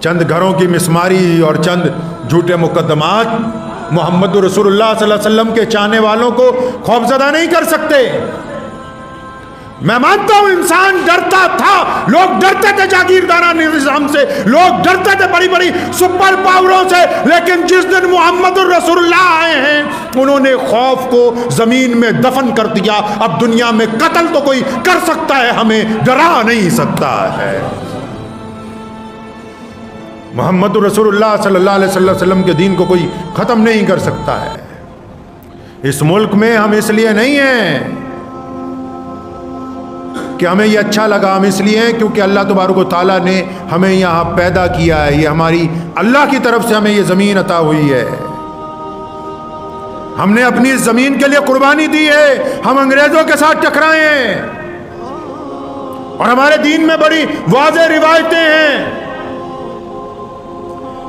چند گھروں کی مسماری اور چند جھوٹے مقدمات محمد رسول اللہ صلی اللہ علیہ وسلم کے چاہنے والوں کو خوفزدہ نہیں کر سکتے۔ میں مانتا ہوں انسان ڈرتا تھا، لوگ ڈرتے تھے جاگیردارہ نظام سے، لوگ ڈرتے تھے بڑی بڑی سپر پاوروں سے، لیکن جس دن محمد رسول اللہ آئے ہیں انہوں نے خوف کو زمین میں دفن کر دیا۔ اب دنیا میں قتل تو کوئی کر سکتا ہے، ہمیں ڈرا نہیں سکتا ہے۔ محمد رسول اللہ صلی اللہ علیہ وسلم کے دین کو کوئی ختم نہیں کر سکتا ہے۔ اس ملک میں ہم اس لیے نہیں ہیں کہ ہمیں یہ اچھا لگا، ہم اس لیے ہیں کیونکہ اللہ تبارک و تعالیٰ نے ہمیں یہاں پیدا کیا ہے، یہ ہماری اللہ کی طرف سے ہمیں یہ زمین عطا ہوئی ہے، ہم نے اپنی اس زمین کے لیے قربانی دی ہے، ہم انگریزوں کے ساتھ ٹکرائے ہیں اور ہمارے دین میں بڑی واضح روایتیں ہیں،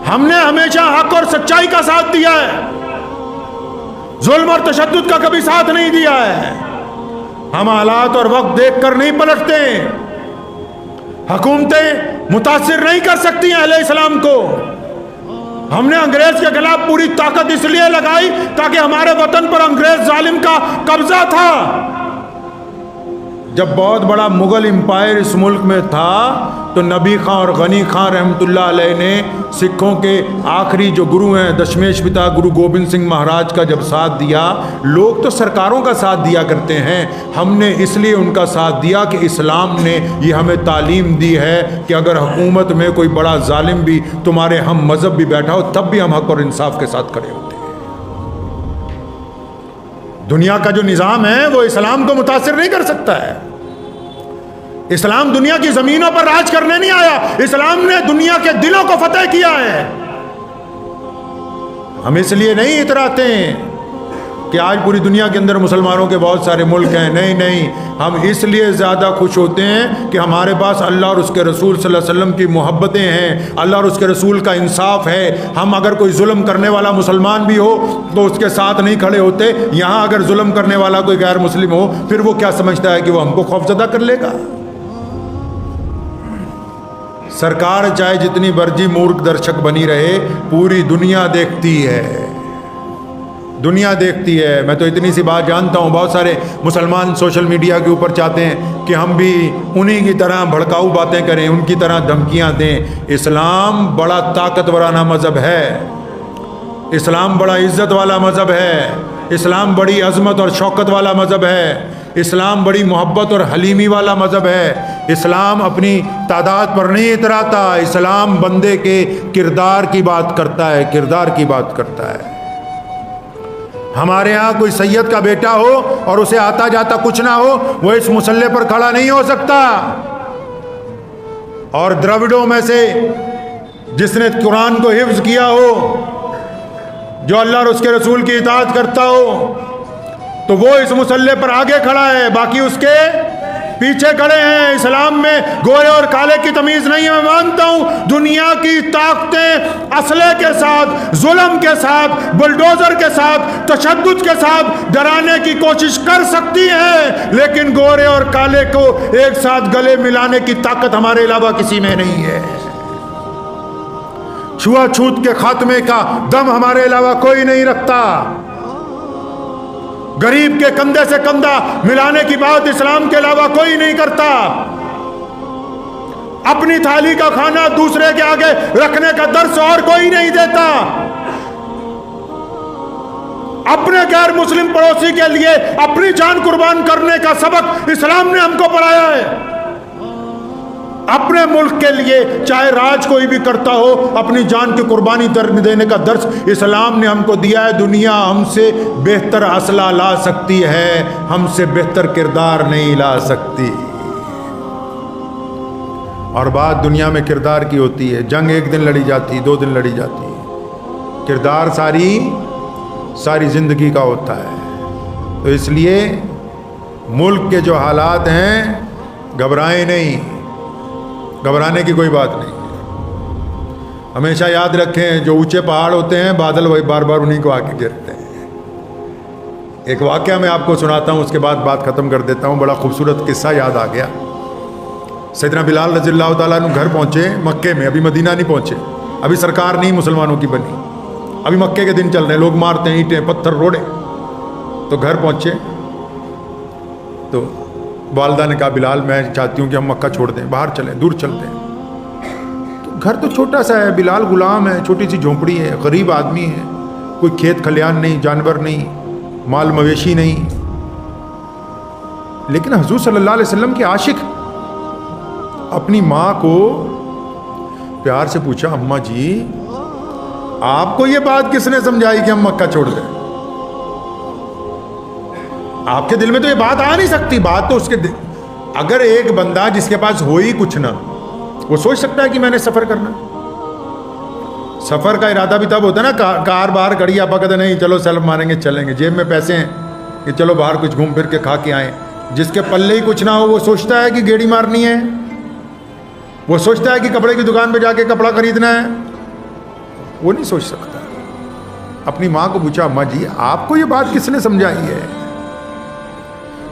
ہم نے ہمیشہ حق اور سچائی کا ساتھ دیا ہے، ظلم اور تشدد کا کبھی ساتھ نہیں دیا ہے، ہم حالات اور وقت دیکھ کر نہیں پلٹتے، حکومتیں متاثر نہیں کر سکتی ہیں اہل اسلام کو۔ ہم نے انگریز کے خلاف پوری طاقت اس لیے لگائی تاکہ ہمارے وطن پر انگریز ظالم کا قبضہ تھا۔ جب بہت بڑا مغل امپائر اس ملک میں تھا تو نبی خان اور غنی خان رحمۃ اللہ علیہ نے سکھوں کے آخری جو گرو ہیں دشمیش پتا گرو گوبند سنگھ مہاراج کا جب ساتھ دیا، لوگ تو سرکاروں کا ساتھ دیا کرتے ہیں، ہم نے اس لیے ان کا ساتھ دیا کہ اسلام نے یہ ہمیں تعلیم دی ہے کہ اگر حکومت میں کوئی بڑا ظالم بھی تمہارے ہم مذہب بھی بیٹھا ہو تب بھی ہم حق اور انصاف کے ساتھ کھڑے ہوتے ہیں۔ دنیا کا جو نظام ہے وہ اسلام کو متاثر نہیں کر سکتا ہے۔ اسلام دنیا کی زمینوں پر راج کرنے نہیں آیا، اسلام نے دنیا کے دلوں کو فتح کیا ہے۔ ہم اس لیے نہیں اتراتے ہیں کہ آج پوری دنیا کے اندر مسلمانوں کے بہت سارے ملک ہیں، نہیں، ہم اس لیے زیادہ خوش ہوتے ہیں کہ ہمارے پاس اللہ اور اس کے رسول صلی اللہ علیہ وسلم کی محبتیں ہیں، اللہ اور اس کے رسول کا انصاف ہے۔ ہم اگر کوئی ظلم کرنے والا مسلمان بھی ہو تو اس کے ساتھ نہیں کھڑے ہوتے، یہاں اگر ظلم کرنے والا کوئی غیر مسلم ہو پھر وہ کیا سمجھتا ہے کہ وہ ہم کو خوفزدہ کر لے گا؟ سرکار چاہے جتنی مرضی مورخ درشک بنی رہے، پوری دنیا دیکھتی ہے، دنیا دیکھتی ہے۔ میں تو اتنی سی بات جانتا ہوں، بہت سارے مسلمان سوشل میڈیا کے اوپر چاہتے ہیں کہ ہم بھی انہی کی طرح بھڑکاؤ باتیں کریں، ان کی طرح دھمکیاں دیں۔ اسلام بڑا طاقتورانہ مذہب ہے، اسلام بڑا عزت والا مذہب ہے، اسلام بڑی عظمت اور شوکت والا مذہب ہے، اسلام بڑی محبت اور حلیمی والا مذہب ہے۔ اسلام اپنی تعداد پر نہیں اتراتا، اسلام بندے کے کردار کی بات کرتا ہے، کردار کی بات کرتا ہے۔ ہمارے ہاں کوئی سید کا بیٹا ہو اور اسے آتا جاتا کچھ نہ ہو، وہ اس مسلح پر کھڑا نہیں ہو سکتا۔ اور دراوڑوں میں سے جس نے قرآن کو حفظ کیا ہو، جو اللہ اور اس کے رسول کی اطاعت کرتا ہو، تو وہ اس مسلح پر آگے کھڑا ہے، باقی اس کے پیچھے کھڑے ہیں۔ اسلام میں گورے اور کالے کی تمیز نہیں ہے۔ میں مانتا ہوں دنیا کی طاقتیں اسلحے کے ساتھ، ظلم کے ساتھ، بلڈوزر کے ساتھ، تشدد کے ساتھ ڈرانے کی کوشش کر سکتی ہیں، لیکن گورے اور کالے کو ایک ساتھ گلے ملانے کی طاقت ہمارے علاوہ کسی میں نہیں ہے۔ چھوا چھوت کے خاتمے کا دم ہمارے علاوہ کوئی نہیں رکھتا۔ غریب کے کندھے سے کندھا ملانے کی بات اسلام کے علاوہ کوئی نہیں کرتا۔ اپنی تھالی کا کھانا دوسرے کے آگے رکھنے کا درس اور کوئی نہیں دیتا۔ اپنے غیر مسلم پڑوسی کے لیے اپنی جان قربان کرنے کا سبق اسلام نے ہم کو پڑھایا ہے۔ اپنے ملک کے لیے چاہے راج کوئی بھی کرتا ہو، اپنی جان کی قربانی دینے کا درس اسلام نے ہم کو دیا ہے۔ دنیا ہم سے بہتر اسلحہ لا سکتی ہے، ہم سے بہتر کردار نہیں لا سکتی۔ اور بات دنیا میں کردار کی ہوتی ہے، جنگ ایک دن لڑی جاتی، 2 دن لڑی جاتی، کردار ساری زندگی کا ہوتا ہے۔ تو اس لیے ملک کے جو حالات ہیں، گھبرائیں نہیں، گھبرانے کی کوئی بات نہیں۔ ہمیشہ یاد رکھیں جو اونچے پہاڑ ہوتے ہیں بادل وہی بار بار انہیں کو آ کے گرتے ہیں۔ ایک واقعہ میں آپ کو سناتا ہوں، اس کے بعد بات ختم کر دیتا ہوں۔ بڑا خوبصورت قصہ یاد آ گیا۔ سیدنا بلال رضی اللہ تعالیٰ عنہ گھر پہنچے مکے میں، ابھی مدینہ نہیں پہنچے، ابھی سرکار نہیں مسلمانوں کی بنی، ابھی مکے کے دن چل رہے ہیں، لوگ مارتے ہیں اینٹیں پتھر روڑے. تو گھر پہنچے تو والدہ نے کہا بلال میں چاہتی ہوں کہ ہم مکہ چھوڑ دیں، باہر چلیں، دور چلتے ہیں. تو گھر تو چھوٹا سا ہے، بلال غلام ہے، چھوٹی سی جھونپڑی ہے، غریب آدمی ہے، کوئی کھیت کھلیان نہیں، جانور نہیں، مال مویشی نہیں. لیکن حضور صلی اللہ علیہ وسلم کے عاشق اپنی ماں کو پیار سے پوچھا اماں جی آپ کو یہ بات کس نے سمجھائی کہ ہم مکہ چھوڑ دیں؟ آپ کے دل میں تو یہ بات آ نہیں سکتی. بات تو اس کے اگر ایک بندہ جس کے پاس ہو ہی کچھ نہ، وہ سوچ سکتا ہے کہ میں نے سفر کرنا. سفر کا ارادہ بھی تب ہوتا ہے نا، کار باہر کھڑی، آپ کہتے نہیں چلو سیلف ماریں گے چلیں گے، جیب میں پیسے ہیں کہ چلو باہر کچھ گھوم پھر کے کھا کے آئیں. جس کے پلے ہی کچھ نہ ہو وہ سوچتا ہے کہ گیڑی مارنی ہے، وہ سوچتا ہے کہ کپڑے کی دکان پہ جا کے کپڑا خریدنا ہے، وہ نہیں سوچ سکتا. اپنی ماں کو پوچھا اماں جی آپ کو یہ بات کس نے سمجھائی ہے؟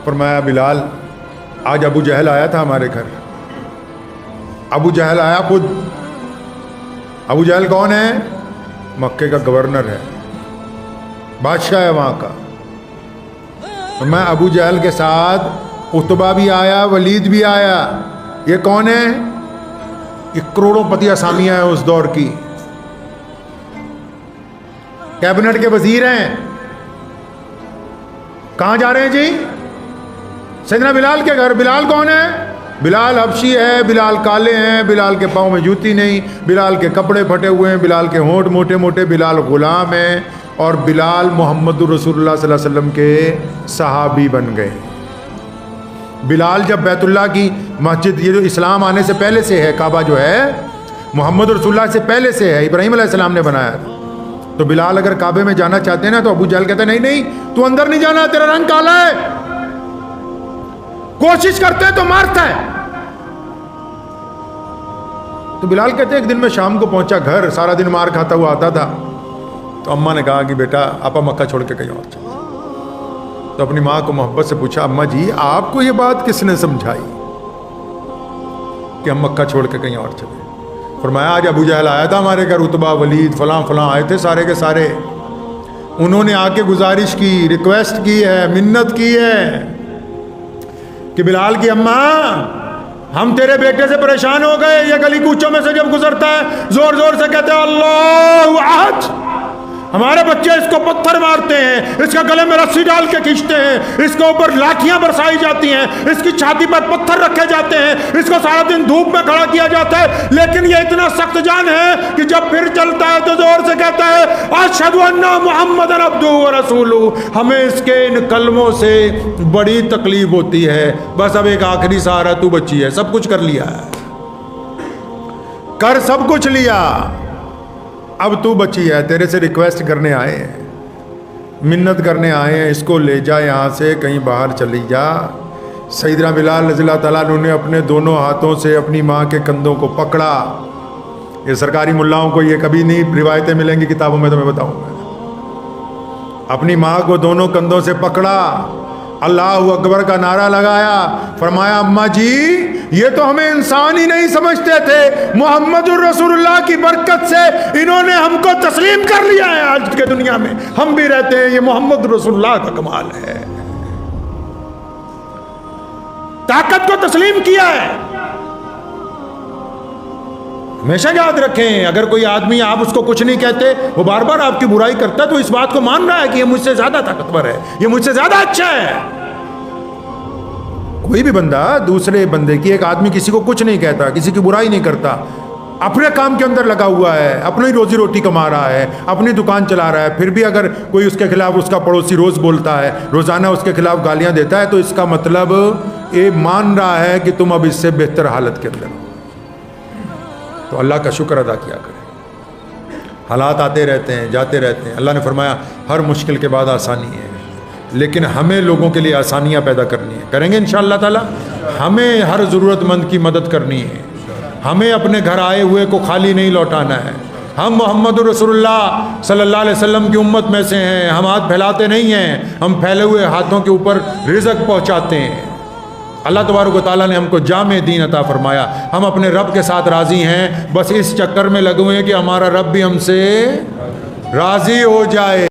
فرمایا بلال آج ابو جہل آیا تھا ہمارے گھر. ابو جہل آیا خود. ابو جہل کون ہے؟ مکے کا گورنر ہے، بادشاہ ہے وہاں کا. میں ابو جہل کے ساتھ عتبہ بھی آیا، ولید بھی آیا. یہ کون ہے؟ یہ کروڑوں پتی اسامیاں ہیں اس دور کی، کیبنٹ کے وزیر ہیں. کہاں جا رہے ہیں جی؟ سیدنا بلال کے گھر. بلال کون ہے؟ بلال حبشی ہے، بلال کالے ہیں، بلال کے پاؤں میں جوتی نہیں، بلال کے کپڑے پھٹے ہوئے ہیں، بلال کے ہونٹ موٹے موٹے، بلال غلام ہیں، اور بلال محمد رسول اللہ صلی اللہ علیہ وسلم کے صحابی بن گئے. بلال جب بیت اللہ کی مسجد، یہ جو اسلام آنے سے پہلے سے ہے، کعبہ جو ہے محمد رسول اللہ سے پہلے سے ہے، ابراہیم علیہ السلام نے بنایا. تو بلال اگر کعبے میں جانا چاہتے ہیں نا تو ابو جہل کہتا ہے نہیں نہیں تو اندر نہیں جانا، تیرا رنگ کالا ہے، کوشش کرتے تو مارتا ہے. تو بلال کہتے ہیں ایک دن میں شام کو پہنچا گھر، سارا دن مار کھاتا ہوا آتا تھا. تو اماں نے کہا کہ بیٹا آپا مکہ چھوڑ کے کہیں اور چلو. تو اپنی ماں کو محبت سے پوچھا اماں جی آپ کو یہ بات کس نے سمجھائی کہ ہم مکہ چھوڑ کے کہیں اور چلیں؟ فرمایا آج ابو جہل آیا تھا ہمارے گھر، عتبہ ولید فلاں فلاں آئے تھے سارے کے سارے. انہوں نے آ کے گزارش کی، ریکویسٹ کی ہے، منت کی ہے کہ بلال کی اماں ہم تیرے بیٹے سے پریشان ہو گئے. یہ گلی کوچوں میں سے جب گزرتا ہے زور زور سے کہتے ہیں اللہ احد. ہمارے بچے اس کو پتھر مارتے ہیں، اس کے گلے میں رسی ڈال کے کھینچتے ہیں، اس کے اوپر لاٹھیاں برسائی جاتی ہیں، اس کی چھاتی پر پتھر رکھے جاتے ہیں، اس کو سارا دن دھوپ میں کھڑا کیا جاتا ہے. لیکن یہ اتنا سخت جان ہے کہ جب پھر چلتا ہے تو زور سے کہتا ہے اشہد ان محمد عبدہ ورسولہ. ہمیں اس کے ان کلموں سے بڑی تکلیف ہوتی ہے، بس اب ایک آخری سہارا تو بچی ہے. سب کچھ کر لیا ہے، کر سب کچھ لیا، اب تو بچی ہے، تیرے سے ریکویسٹ کرنے آئے ہیں، منت کرنے آئے ہیں، اس کو لے جا یہاں سے، کہیں باہر چلی جا. سیدنا بلال رضی اللہ تعالیٰ عنہ نے اپنے دونوں ہاتھوں سے اپنی ماں کے کندھوں کو پکڑا. یہ سرکاری ملاؤں کو یہ کبھی نہیں روایتیں ملیں گی کتابوں میں، تو میں بتاؤں گا. اپنی ماں کو دونوں کندھوں سے پکڑا، اللہ اکبر کا نعرہ لگایا. فرمایا اماں جی یہ تو ہمیں انسان ہی نہیں سمجھتے تھے، محمد الرسول اللہ کی برکت سے انہوں نے ہم کو تسلیم کر لیا ہے. آج کے دنیا میں ہم بھی رہتے ہیں، یہ محمد رسول اللہ کا کمال ہے، طاقت کو تسلیم کیا ہے. ہمیشہ یاد رکھیں اگر کوئی آدمی آپ اس کو کچھ نہیں کہتے، وہ بار بار آپ کی برائی کرتا ہے، تو اس بات کو مان رہا ہے کہ یہ مجھ سے زیادہ طاقتور ہے، یہ مجھ سے زیادہ اچھا ہے. کوئی بھی بندہ دوسرے بندے کی، ایک آدمی کسی کو کچھ نہیں کہتا، کسی کی برائی نہیں کرتا، اپنے کام کے اندر لگا ہوا ہے، اپنی روزی روٹی کما رہا ہے، اپنی دکان چلا رہا ہے، پھر بھی اگر کوئی اس کے خلاف، اس کا پڑوسی روز بولتا ہے، روزانہ اس کے خلاف گالیاں دیتا ہے، تو اس کا مطلب یہ مان رہا ہے کہ تم اب اس سے بہتر حالت کے اندر ہو. تو اللہ کا شکر ادا کیا کریں. حالات آتے رہتے ہیں، جاتے رہتے ہیں. اللہ نے فرمایا ہر مشکل کے بعد آسانی ہے، لیکن ہمیں لوگوں کے لیے آسانیاں پیدا کرنی ہیں. کریں گے انشاءاللہ تعالی. ہمیں ہر ضرورت مند کی مدد کرنی ہے، ہمیں اپنے گھر آئے ہوئے کو خالی نہیں لوٹانا ہے. ہم محمد رسول اللہ صلی اللہ علیہ وسلم کی امت میں سے ہیں، ہم ہاتھ پھیلاتے نہیں ہیں، ہم پھیلے ہوئے ہاتھوں کے اوپر رزق پہنچاتے ہیں. اللہ تبارک و تعالیٰ نے ہم کو جامع دین عطا فرمایا، ہم اپنے رب کے ساتھ راضی ہیں، بس اس چکر میں لگے ہوئے ہیں کہ ہمارا رب بھی ہم سے راضی ہو جائے۔